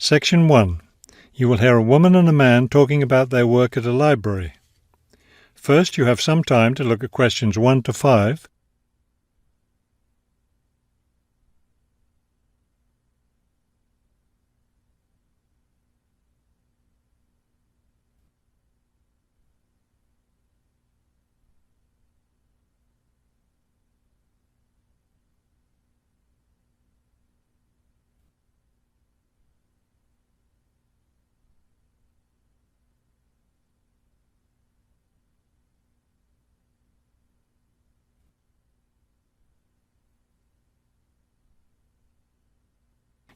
Section 1. You will hear a woman and a man talking about their work at a library. First, you have some time to look at questions 1 to 5.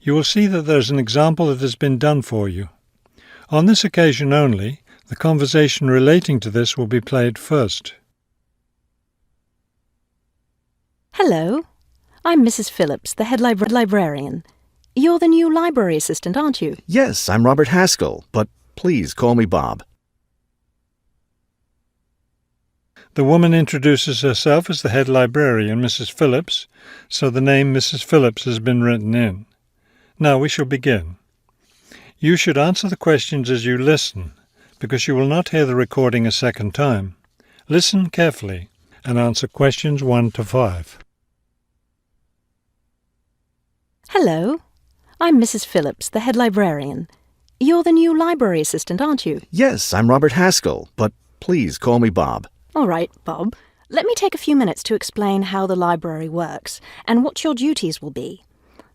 You will see that there is an example that has been done for you. On this occasion only, the conversation relating to this will be played first. Hello, I'm Mrs. Phillips, the head librarian. You're the new library assistant, aren't you? Yes, I'm Robert Haskell, but please call me Bob. The woman introduces herself as the head librarian, Mrs. Phillips, so the name Mrs. Phillips has been written in. Now we shall begin. You should answer the questions as you listen, because you will not hear the recording a second time. Listen carefully and answer questions 1 to 5. Hello, I'm Mrs. Phillips, the head librarian. You're the new library assistant, aren't you? Yes, I'm Robert Haskell, but please call me Bob. All right, Bob. Let me take a few minutes to explain how the library works and what your duties will be.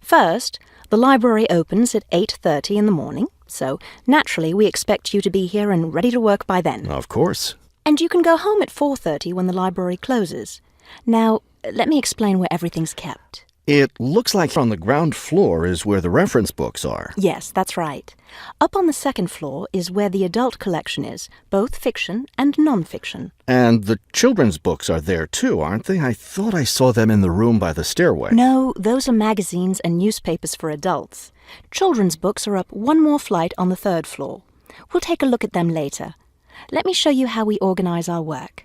First, the library opens at 8:30 in the morning, so naturally we expect you to be here and ready to work by then. Of course. And you can go home at 4:30 when the library closes. Now, let me explain where everything's kept. It looks like on the ground floor is where the reference books are. Yes, that's right. Up on the second floor is where the adult collection is, both fiction and non-fiction. And the children's books are there too, aren't they? I thought I saw them in the room by the stairway. No, those are magazines and newspapers for adults. Children's books are up one more flight on the third floor. We'll take a look at them later. Let me show you how we organize our work.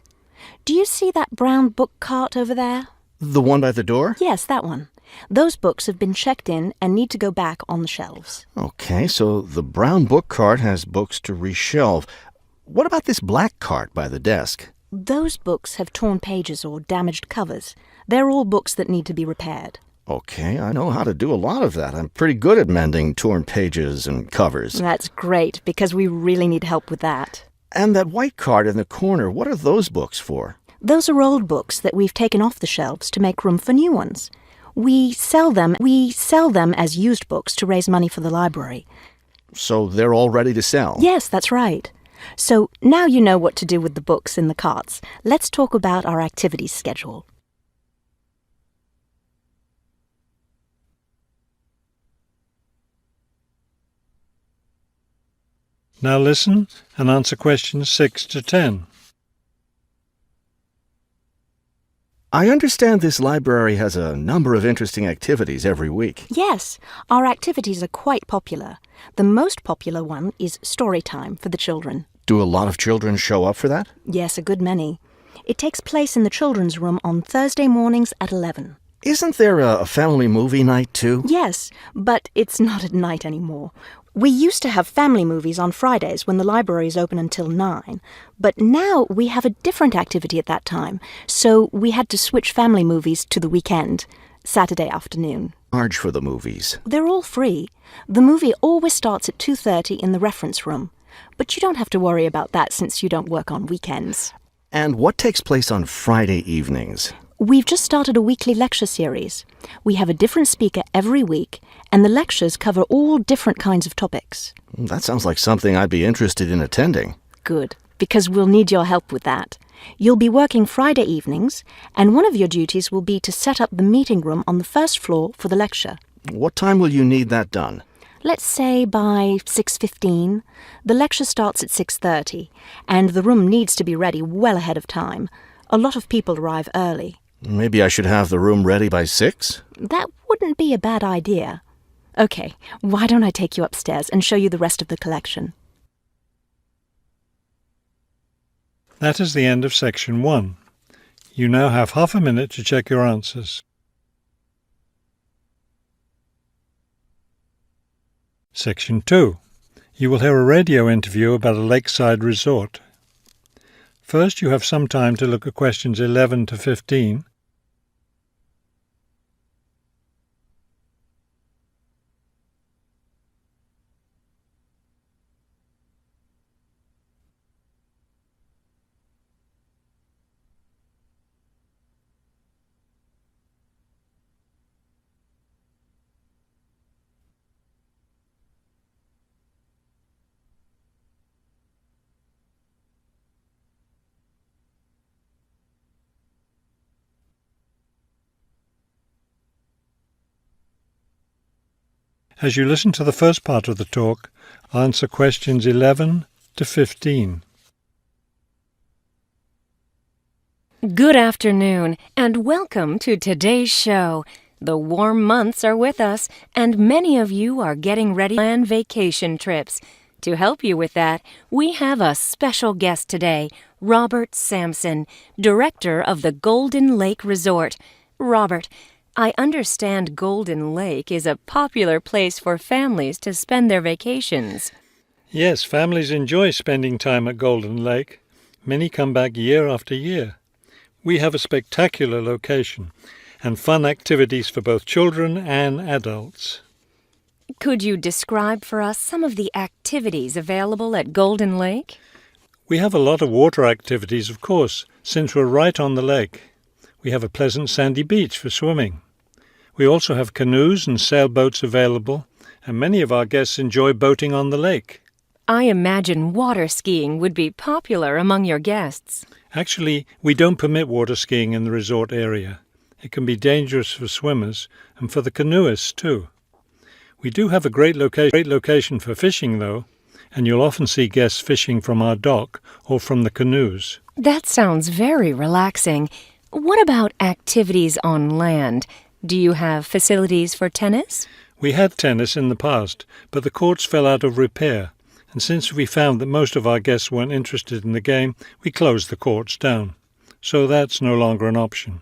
Do you see that brown book cart over there? The one by the door? Yes, that one. Those books have been checked in and need to go back on the shelves. Okay, so the brown book cart has books to reshelve. What about this black cart by the desk? Those books have torn pages or damaged covers. They're all books that need to be repaired. Okay, I know how to do a lot of that. I'm pretty good at mending torn pages and covers. That's great, because we really need help with that. And that white cart in the corner, what are those books for? Those are old books that we've taken off the shelves to make room for new ones. We sell them as used books to raise money for the library. So they're all ready to sell? Yes, that's right. So now you know what to do with the books in the carts. Let's talk about our activities schedule. Now listen and answer questions 6 to 10. I understand this library has a number of interesting activities every week. Yes, our activities are quite popular. The most popular one is story time for the children. Do a lot of children show up for that? Yes, a good many. It takes place in the children's room on Thursday mornings at 11. Isn't there a family movie night too? Yes, but it's not at night anymore. We used to have family movies on Fridays when the library is open until 9, but now we have a different activity at that time, so we had to switch family movies to the weekend, Saturday afternoon. Charge for the movies. They're all free. The movie always starts at 2:30 in the reference room, but you don't have to worry about that since you don't work on weekends. And what takes place on Friday evenings? We've just started a weekly lecture series. We have a different speaker every week, and the lectures cover all different kinds of topics. That sounds like something I'd be interested in attending. Good, because we'll need your help with that. You'll be working Friday evenings, and one of your duties will be to set up the meeting room on the first floor for the lecture. What time will you need that done? Let's say by 6:15. The lecture starts at 6:30, and the room needs to be ready well ahead of time. A lot of people arrive early. Maybe I should have the room ready by 6? That wouldn't be a bad idea. Okay, why don't I take you upstairs and show you the rest of the collection? That is the end of section 1. You now have half a minute to check your answers. Section 2. You will hear a radio interview about a lakeside resort. First, you have some time to look at questions 11 to 15. As you listen to the first part of the talk, answer questions 11 to 15. Good afternoon, and welcome to today's show. The warm months are with us, and many of you are getting ready to plan vacation trips. To help you with that, we have a special guest today, Robert Sampson, director of the Golden Lake Resort. Robert, I understand Golden Lake is a popular place for families to spend their vacations. Yes, families enjoy spending time at Golden Lake. Many come back year after year. We have a spectacular location and fun activities for both children and adults. Could you describe for us some of the activities available at Golden Lake? We have a lot of water activities, of course, since we're right on the lake. We have a pleasant sandy beach for swimming. We also have canoes and sailboats available, and many of our guests enjoy boating on the lake. I imagine water skiing would be popular among your guests. Actually, we don't permit water skiing in the resort area. It can be dangerous for swimmers and for the canoeists too. We do have a great location for fishing, though, and you'll often see guests fishing from our dock or from the canoes. That sounds very relaxing. What about activities on land? Do you have facilities for tennis? We had tennis in the past, but the courts fell out of repair, and since we found that most of our guests weren't interested in the game, we closed the courts down. So that's no longer an option.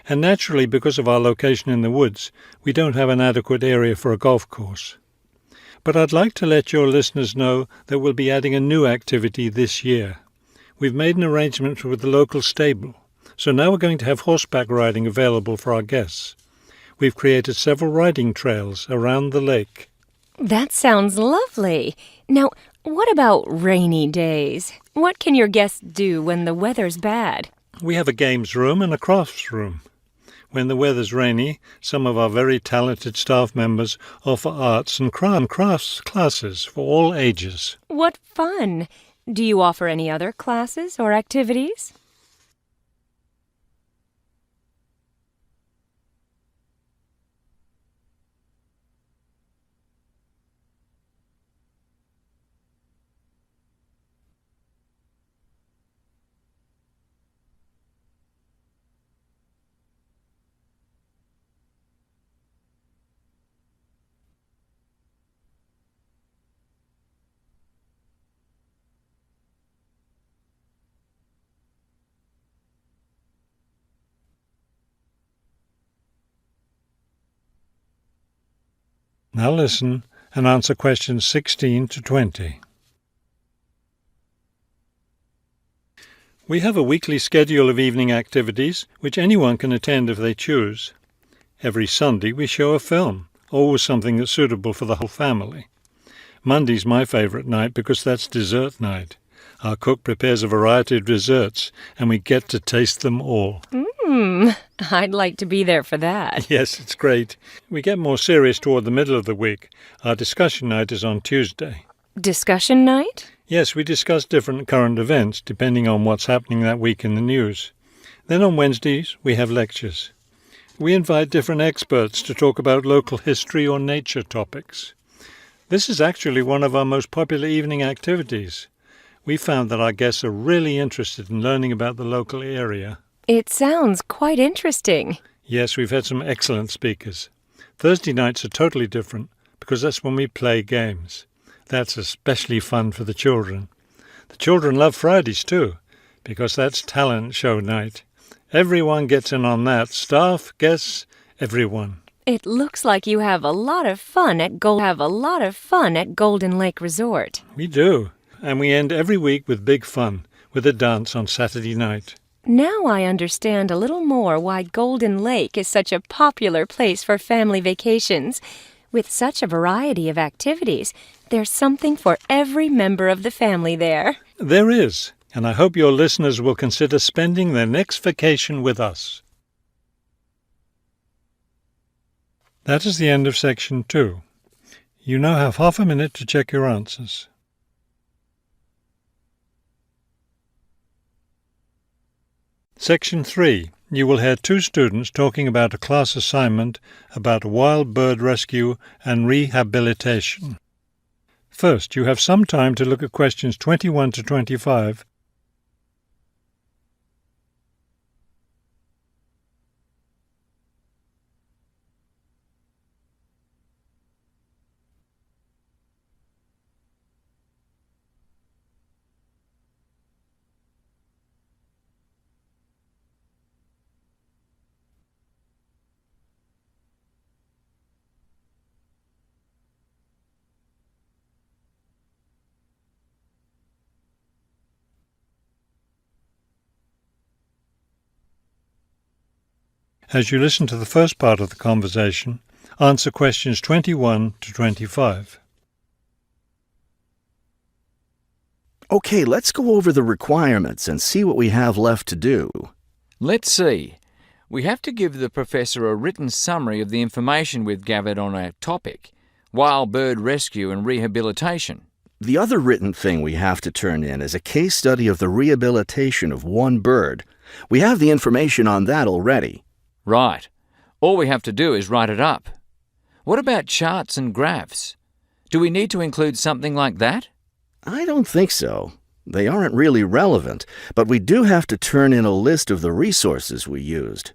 And naturally, because of our location in the woods, we don't have an adequate area for a golf course. But I'd like to let your listeners know that we'll be adding a new activity this year. We've made an arrangement with the local stable, so now we're going to have horseback riding available for our guests. We've created several riding trails around the lake. That sounds lovely. Now, what about rainy days? What can your guests do when the weather's bad? We have a games room and a crafts room. When the weather's rainy, some of our very talented staff members offer arts and crafts classes for all ages. What fun! Do you offer any other classes or activities? Now listen and answer questions 16 to 20. We have a weekly schedule of evening activities which anyone can attend if they choose. Every Sunday we show a film, always something that's suitable for the whole family. Monday's my favourite night because that's dessert night. Our cook prepares a variety of desserts and we get to taste them all. I'd like to be there for that. Yes, it's great. We get more serious toward the middle of the week. Our discussion night is on Tuesday. Discussion night? Yes, we discuss different current events depending on what's happening that week in the news. Then on Wednesdays, we have lectures. We invite different experts to talk about local history or nature topics. This is actually one of our most popular evening activities. We found that our guests are really interested in learning about the local area. It sounds quite interesting. Yes, we've had some excellent speakers. Thursday nights are totally different because that's when we play games. That's especially fun for the children. The children love Fridays too because that's talent show night. Everyone gets in on that. Staff, guests, everyone. It looks like you have a lot of fun at Golden Lake Resort. We do. And we end every week with big fun, with a dance on Saturday night. Now I understand a little more why Golden Lake is such a popular place for family vacations. With such a variety of activities, there's something for every member of the family there. There is, and I hope your listeners will consider spending their next vacation with us. That is the end of Section 2. You now have half a minute to check your answers. Section 3. You will hear two students talking about a class assignment about wild bird rescue and rehabilitation. First, you have some time to look at questions 21 to 25. As you listen to the first part of the conversation, answer questions 21 to 25. Okay, let's go over the requirements and see what we have left to do. Let's see. We have to give the professor a written summary of the information we've gathered on our topic, wild bird rescue and rehabilitation. The other written thing we have to turn in is a case study of the rehabilitation of one bird. We have the information on that already. Right. All we have to do is write it up. What about charts and graphs? Do we need to include something like that? I don't think so. They aren't really relevant, but we do have to turn in a list of the resources we used.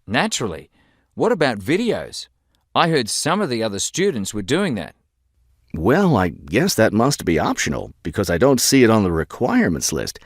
Naturally. What about videos? I heard some of the other students were doing that. Well, I guess that must be optional, because I don't see it on the requirements list.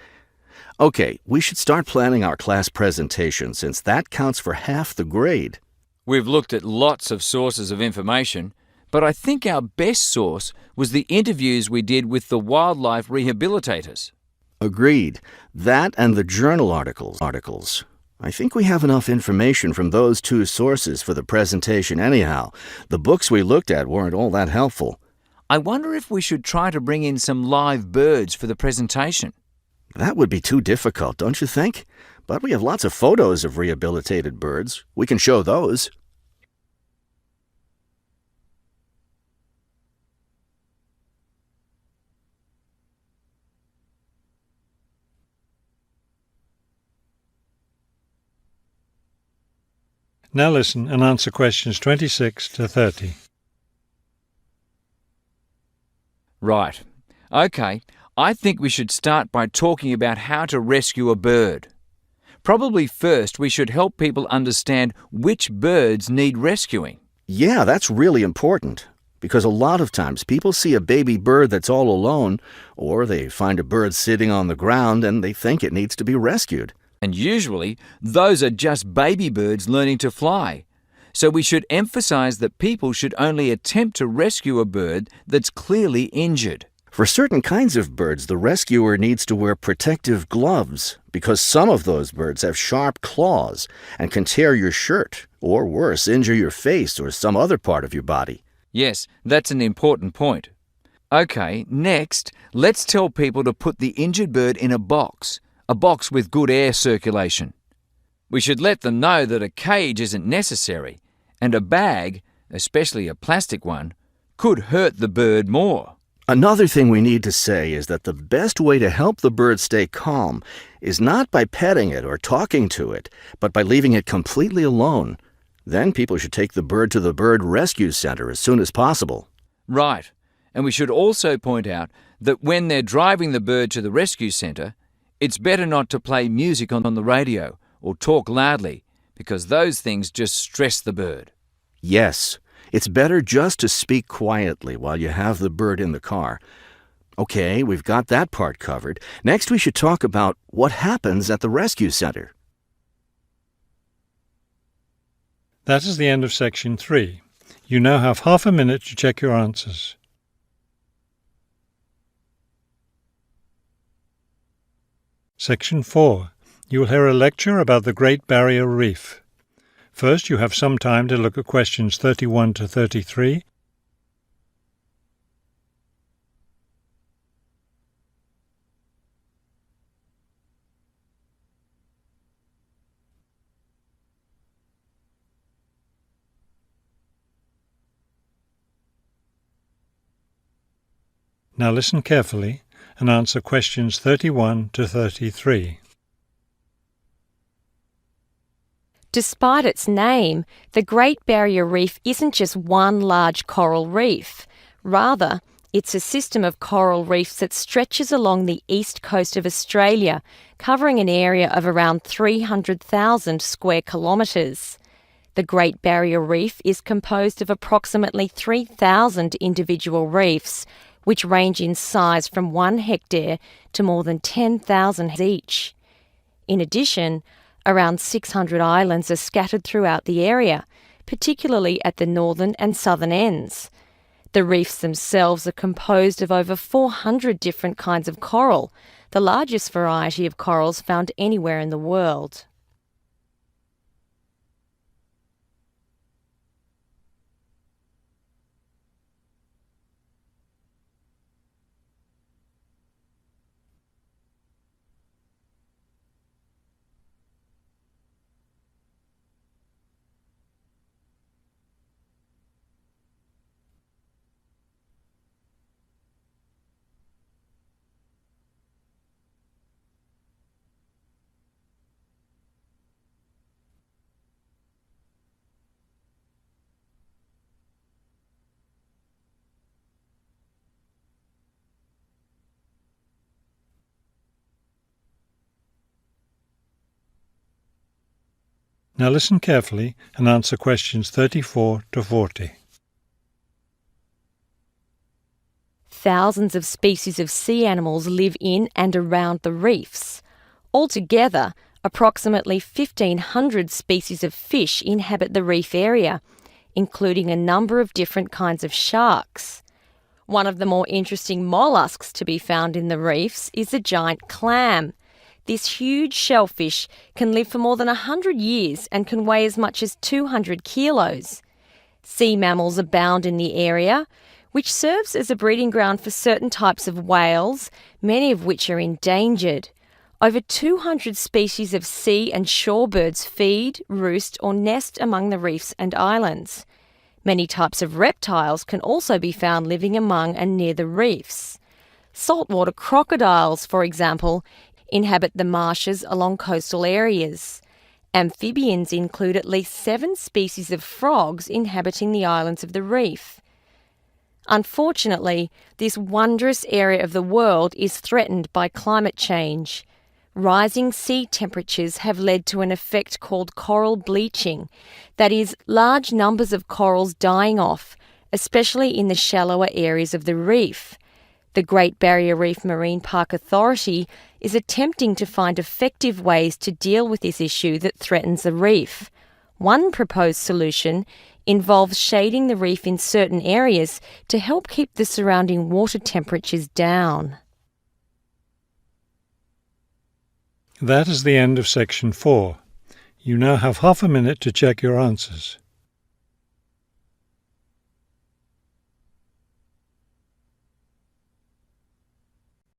Okay, we should start planning our class presentation, since that counts for half the grade. We've looked at lots of sources of information, but I think our best source was the interviews we did with the wildlife rehabilitators. Agreed. That and the journal articles. I think we have enough information from those two sources for the presentation anyhow. The books we looked at weren't all that helpful. I wonder if we should try to bring in some live birds for the presentation. That would be too difficult, don't you think? But we have lots of photos of rehabilitated birds. We can show those. Now listen and answer questions 26 to 30. Right. Okay. I think we should start by talking about how to rescue a bird. Probably first we should help people understand which birds need rescuing. Yeah, that's really important, because a lot of times people see a baby bird that's all alone, or they find a bird sitting on the ground and they think it needs to be rescued. And usually those are just baby birds learning to fly. So we should emphasize that people should only attempt to rescue a bird that's clearly injured. For certain kinds of birds, the rescuer needs to wear protective gloves because some of those birds have sharp claws and can tear your shirt, or worse, injure your face or some other part of your body. Yes, that's an important point. Okay, next, let's tell people to put the injured bird in a box with good air circulation. We should let them know that a cage isn't necessary, and a bag, especially a plastic one, could hurt the bird more. Another thing we need to say is that the best way to help the bird stay calm is not by petting it or talking to it, but by leaving it completely alone. Then people should take the bird to the bird rescue center as soon as possible. Right, and we should also point out that when they're driving the bird to the rescue center, it's better not to play music on the radio or talk loudly, because those things just stress the bird. Yes. It's better just to speak quietly while you have the bird in the car. Okay, we've got that part covered. Next, we should talk about what happens at the rescue center. That is the end of section 3. You now have half a minute to check your answers. Section 4. You will hear a lecture about the Great Barrier Reef. First, you have some time to look at questions 31 to 33. Now listen carefully and answer questions 31 to 33. Despite its name, the Great Barrier Reef isn't just one large coral reef. Rather, it's a system of coral reefs that stretches along the east coast of Australia, covering an area of around 300,000 square kilometres. The Great Barrier Reef is composed of approximately 3,000 individual reefs, which range in size from 1 hectare to more than 10,000 each. In addition, around 600 islands are scattered throughout the area, particularly at the northern and southern ends. The reefs themselves are composed of over 400 different kinds of coral, the largest variety of corals found anywhere in the world. Now listen carefully and answer questions 34 to 40. Thousands of species of sea animals live in and around the reefs. Altogether, approximately 1,500 species of fish inhabit the reef area, including a number of different kinds of sharks. One of the more interesting mollusks to be found in the reefs is the giant clam. This huge shellfish can live for more than 100 years and can weigh as much as 200 kilos. Sea mammals abound in the area, which serves as a breeding ground for certain types of whales, many of which are endangered. Over 200 species of sea and shorebirds feed, roost or nest among the reefs and islands. Many types of reptiles can also be found living among and near the reefs. Saltwater crocodiles, for example, inhabit the marshes along coastal areas. Amphibians include at least 7 species of frogs inhabiting the islands of the reef. Unfortunately, this wondrous area of the world is threatened by climate change. Rising sea temperatures have led to an effect called coral bleaching, that is, large numbers of corals dying off, especially in the shallower areas of the reef. The Great Barrier Reef Marine Park Authority is attempting to find effective ways to deal with this issue that threatens the reef. One proposed solution involves shading the reef in certain areas to help keep the surrounding water temperatures down. That is the end of section 4. You now have half a minute to check your answers.